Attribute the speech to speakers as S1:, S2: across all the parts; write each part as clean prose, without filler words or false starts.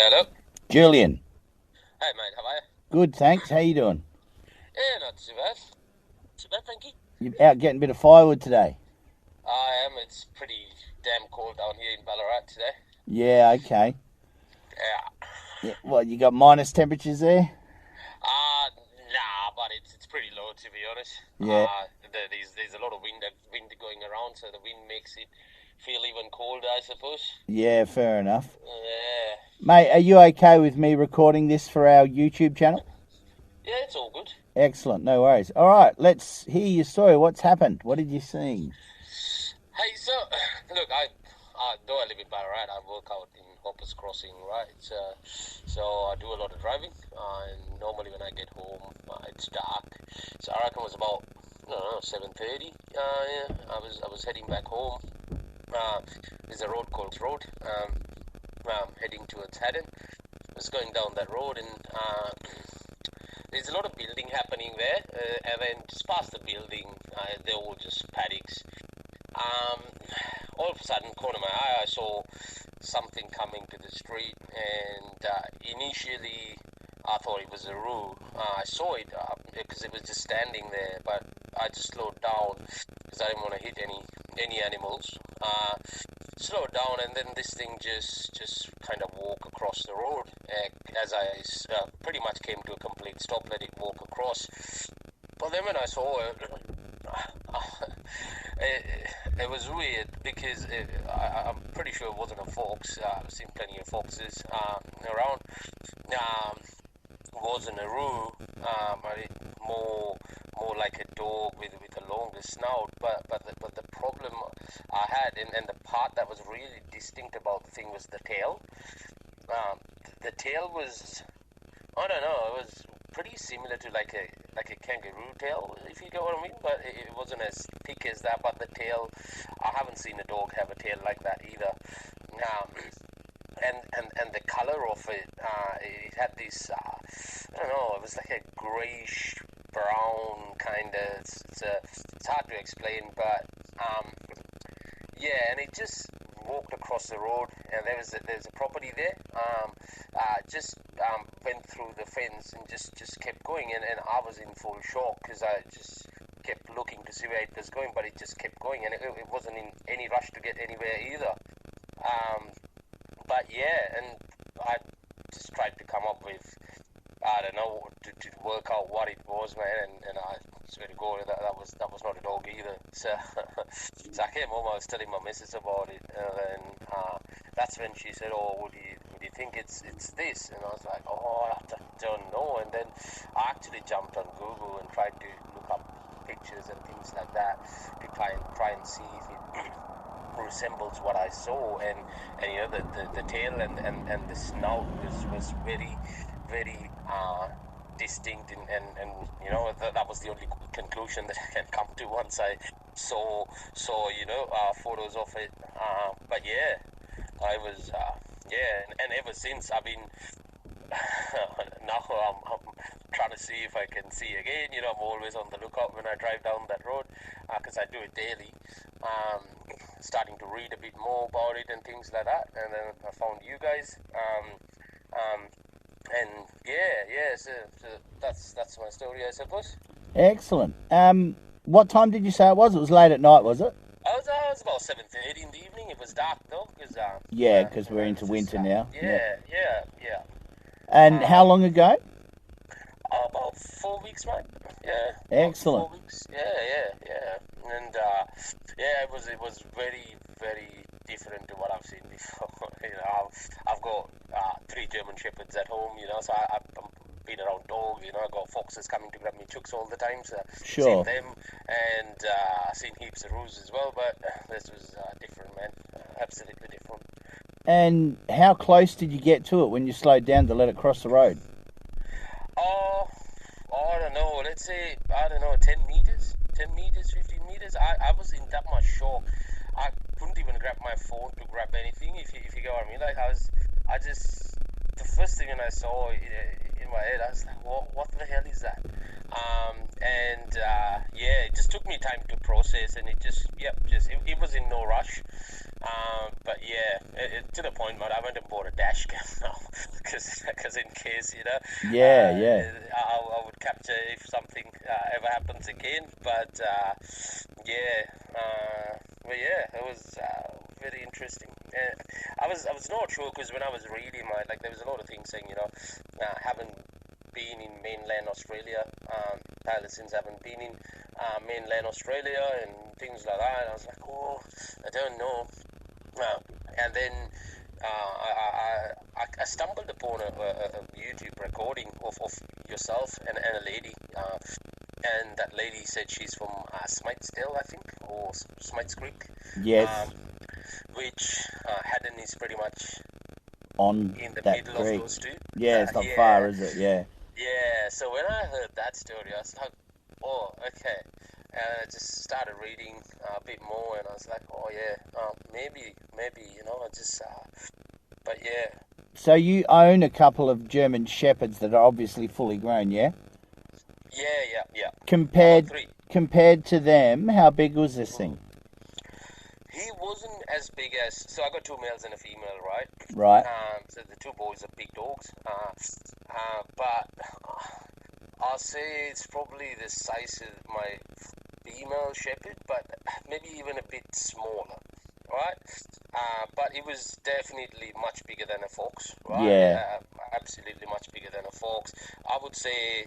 S1: Hello.
S2: Julian.
S1: Hey, mate. How are you?
S2: Good, thanks. How you doing?
S1: Yeah, not too bad. Too bad, thank you.
S2: You out getting a bit of firewood today?
S1: I am. It's pretty damn cold down here in Ballarat today.
S2: Yeah, okay.
S1: Yeah.
S2: Yeah, what, you got minus temperatures there?
S1: Nah, but it's pretty low to be honest.
S2: Yeah.
S1: There's a lot of wind going around, so the wind makes it feel even colder, I suppose.
S2: Yeah, fair enough.
S1: Yeah.
S2: Mate, are you okay with me recording this for our YouTube channel?
S1: Yeah, it's all good.
S2: Excellent, no worries. All right, let's hear your story. What's happened? What did you see?
S1: Hey, so look, though I live in Ballarat, I work out in Hoppers Crossing, right? So I do a lot of driving, and normally when I get home, it's dark. So I reckon it was about, I don't know, 7:30. Yeah, I was heading back home. There's a road called Road. Heading towards Haddon. I was going down that road, and there's a lot of building happening there. And then just past the building, they're all just paddocks. All of a sudden, corner of my eye, I saw something coming to the street, and initially I thought it was a roo. I saw it because it was just standing there, but I just slowed down because I didn't want to hit any animals. Slowed down, and then this thing just kind of walk across the road as I pretty much came to a complete stop, let it walk across. But then when I saw it, it was weird because I'm pretty sure it wasn't a fox. I've seen plenty of foxes around. It wasn't a roo, but it more like a dog with a longer snout. But the problem I had, and the part that was really distinct about the thing was the tail. The tail was, I don't know, it was pretty similar to like a kangaroo tail, if you get what I mean, but it wasn't as thick as that. But the tail, I haven't seen a dog have a tail like that either. And the color of it, it had this, I don't know, it was like a greyish brown kind of. It's hard to explain, but yeah, and it just walked across the road, and there's a property there. Just went through the fence and just kept going, and I was in full shock because I just kept looking to see where it was going, but it just kept going, and it wasn't in any rush to get anywhere either. But yeah, and I just tried to come up with, I don't know, to work out what it was, man, and I swear to God, that was not a dog either. So I came home, I was telling my missus about it, and that's when she said, "Oh, would you think it's this?" And I was like, "Oh, I don't know." And then I actually jumped on Google and tried to look up pictures and things like that to try and see if it resembles what I saw, and you know, the tail and the snout was very distinct, and you know, that was the only conclusion that I can come to once I saw you know, photos of it. But yeah, I was yeah, and ever since I've been now I'm trying to see if I can see again. You know, I'm always on the lookout when I drive down that road because I do it daily. Starting to read a bit more about it and things like that, and then I found you guys. And yeah. So that's my story, I suppose.
S2: Excellent. What time did you say it was? It was late at night, was it?
S1: I was about 7:30 in the evening. It was dark though, because
S2: Yeah, because we're into winter now.
S1: Yeah.
S2: And how long ago?
S1: About 4 weeks, mate. Yeah.
S2: Excellent.
S1: 4 weeks. Yeah. And yeah, it was very different to what I've seen before. You know, I've got 3 German shepherds at home. You know, so I've been around dogs. You know, I've got foxes coming to grab me chooks all the time. So
S2: Sure.
S1: seen them, and seen heaps of roos as well. But this was different, man. Absolutely different.
S2: And how close did you get to it when you slowed down to let it cross the road?
S1: I don't know. Let's say, I don't know, 10 meters, 15 meters. I was in that much shock. I couldn't even grab my phone to grab anything, if you get what I mean. Like, the first thing when I saw in my head, I was like, what the hell is that? And yeah, it just took me time to process, and it was in no rush. But yeah, to the point, man, I went and bought a dash cam now, because in case,
S2: Yeah.
S1: I would capture if something ever happens again. But it was very interesting. I was not sure, because when I was reading, there was a lot of things saying, haven't been in mainland Australia. Thylacines haven't been in mainland Australia and things like that. And I was like, oh, I don't know. And then I stumbled upon a YouTube recording of yourself and a lady. And that lady said she's from Smithesdale, I think, or Smiths Creek.
S2: Yes.
S1: Which Haddon is pretty much
S2: On
S1: in the
S2: that
S1: middle
S2: creek.
S1: of those two.
S2: Yeah, it's not far, is it? Yeah.
S1: Yeah, so when I heard that story, I was like, oh, okay. And I just started reading a bit more, and I was like, oh, yeah, maybe, but yeah.
S2: So you own a couple of German Shepherds that are obviously fully grown, yeah?
S1: Yeah.
S2: Compared to them, how big was this thing?
S1: He wasn't as big as... So I got 2 males and a female, right?
S2: Right.
S1: So the 2 boys are big dogs. But I'll say it's probably the size of my female shepherd, but maybe even a bit smaller, right? But it was definitely much bigger than a fox, right?
S2: Yeah.
S1: Absolutely much bigger than a fox. I would say...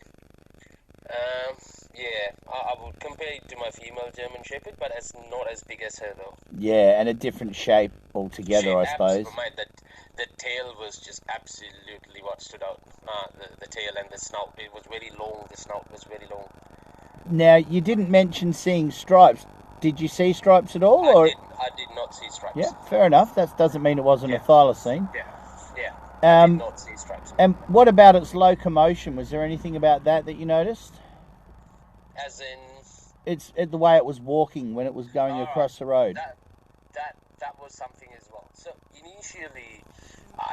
S1: I would compare it to my female German Shepherd, but it's not as big as her, though.
S2: Yeah, and a different shape altogether, I suppose.
S1: The tail was just absolutely what stood out. The tail and the snout, it was very long. The snout was very long.
S2: Now, you didn't mention seeing stripes. Did you see stripes at all?
S1: I did not see stripes.
S2: Yeah, fair enough. That doesn't mean it wasn't a thylacine.
S1: Yeah. I did not see stripes.
S2: And what about its locomotion? Was there anything about that you noticed?
S1: As in...
S2: It's the way it was walking when it was going across the road.
S1: That was something as well. So initially,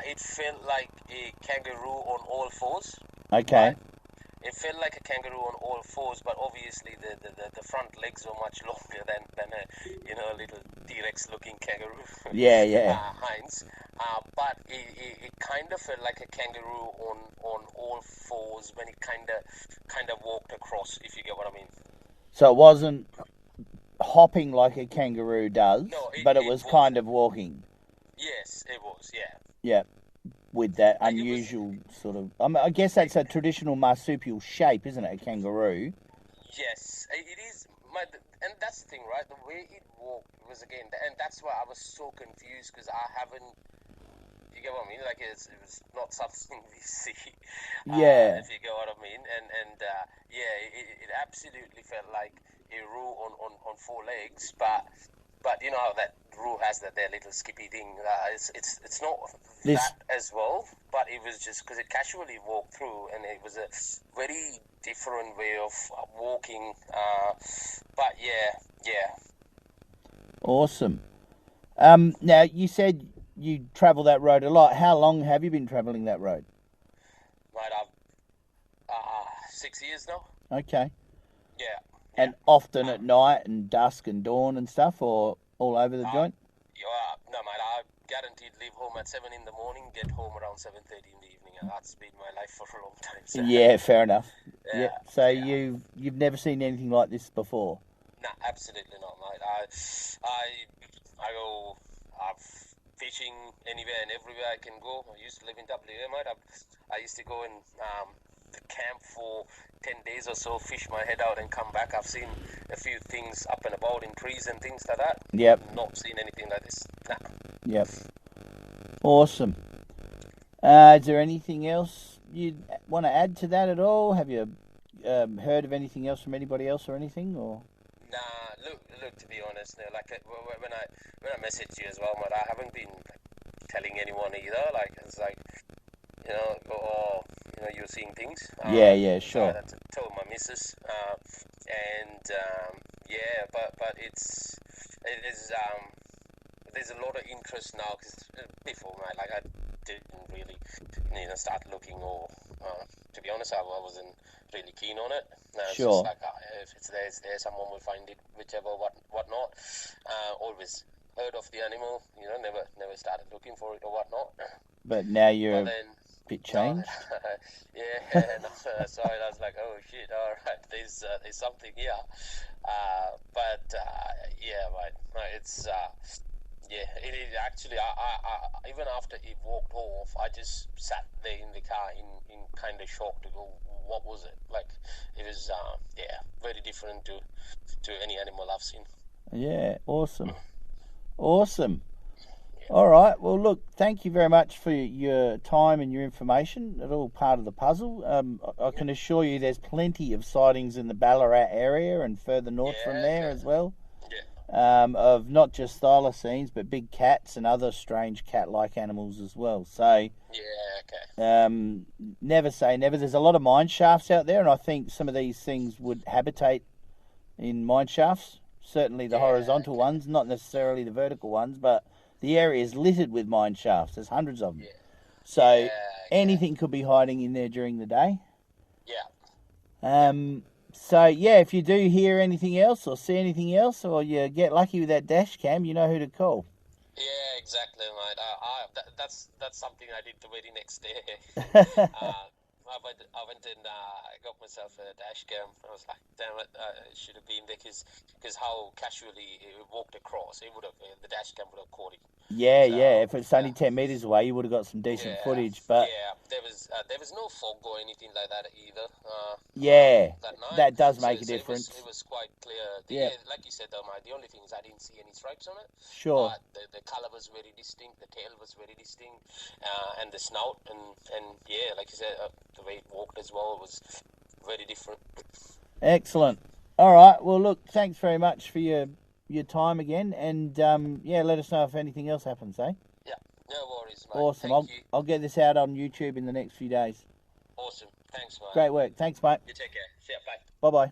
S1: it felt like a kangaroo on all fours.
S2: Okay.
S1: Right? It felt like a kangaroo on all fours, but obviously the front legs were much longer than a little T-Rex looking kangaroo.
S2: Yeah.
S1: Heinz. But it kind of felt like a kangaroo on all fours when it kind of walked across, if you get what I mean.
S2: So it wasn't hopping like a kangaroo does, but it was kind of walking.
S1: Yes, it was, yeah.
S2: Yeah, with that unusual sort of... I guess that's a traditional marsupial shape, isn't it, a kangaroo?
S1: Yes, it is. And that's the thing, right? The way it walked was, again, and that's why I was so confused, because I haven't... You get what I mean? Like, it was not something we see.
S2: Yeah.
S1: If you get what I mean. And it absolutely felt like a roo on 4 legs, but you know how that roo has their little skippy thing. It's not that as well, but it was just because it casually walked through, and it was a very different way of walking. But yeah.
S2: Awesome. Now, you said you travel that road a lot. How long have you been travelling that road?
S1: Mate, I've 6 years now.
S2: Okay.
S1: Yeah.
S2: And often at night and dusk and dawn and stuff, or all over the joint?
S1: No, mate, I guaranteed leave home at 7 in the morning, get home around 7:30 in the evening, and that's been my life for a long time. So.
S2: Yeah, fair enough.
S1: Yeah.
S2: So you've never seen anything like this before?
S1: No, absolutely not, mate. I go fishing anywhere and everywhere I can go. I used to live in WA, mate. I used to go and camp for 10 days or so, fish my head out and come back. I've seen a few things up and about in trees and things like that.
S2: Yep.
S1: Not seen anything like this. Nah.
S2: Yep. Awesome. Is there anything else you'd want to add to that at all? Have you heard of anything else from anybody else or anything? Or?
S1: Nah, look. To be honest, when I messaged you as well, mate, I haven't been telling anyone either. Like, it's like, you're seeing things.
S2: Yeah, sure.
S1: I told my missus, but it is there's a lot of interest now, because before, mate, like, I didn't really start looking, or to be honest, I wasn't really keen on it. It's
S2: sure.
S1: just like, if it's there, someone will find it, whichever, whatnot. Always heard of the animal, never never started looking for it or whatnot.
S2: But now you're
S1: But then,
S2: a bit changed.
S1: yeah, and after I saw it, I was like, oh shit, all right, there's something here. Yeah, but it's yeah, it is actually. I even after it walked off, I just sat there in the car in kind of shock to go, what was it? Like, it was yeah, very different to any animal I've seen.
S2: Yeah, awesome. Awesome. All right. Well, look, thank you very much for your time and your information. It's all part of the puzzle. I can assure you there's plenty of sightings in the Ballarat area and further north from there as well.
S1: Yeah.
S2: Of not just thylacines, but big cats and other strange cat-like animals as well. So,
S1: yeah, okay.
S2: Never say never. There's a lot of mine shafts out there, and I think some of these things would habitate in mine shafts. Certainly the horizontal ones, not necessarily the vertical ones, but the area is littered with mine shafts. There's hundreds of them.
S1: Yeah.
S2: So anything could be hiding in there during the day.
S1: Yeah.
S2: So yeah, if you do hear anything else or see anything else, or you get lucky with that dash cam, you know who to call.
S1: Yeah, exactly, mate. That's something I did the very next day. I went and got myself a dash cam. I was like, damn it, it should have been there because how casually it walked across, it would have the dash cam would have caught it.
S2: Yeah, so, yeah. If it's only 10 meters away, you would have got some decent footage. But
S1: yeah, there was no fog or anything like that either. That night.
S2: That does make a difference.
S1: It was quite clear. Like you said, though, mate, the only thing is I didn't see any stripes on it.
S2: Sure.
S1: But the color was very distinct. The tail was very distinct, and the snout and yeah, like you said, the way it walked as well was very different.
S2: Excellent. All right. Well, look, thanks very much for your time again, and let us know if anything else happens, eh?
S1: Yeah, no worries, mate.
S2: Awesome. I'll get this out on YouTube in the next few days.
S1: Awesome. Thanks, mate.
S2: Great work. Thanks, mate.
S1: You take care. See ya. Bye.
S2: Bye-bye.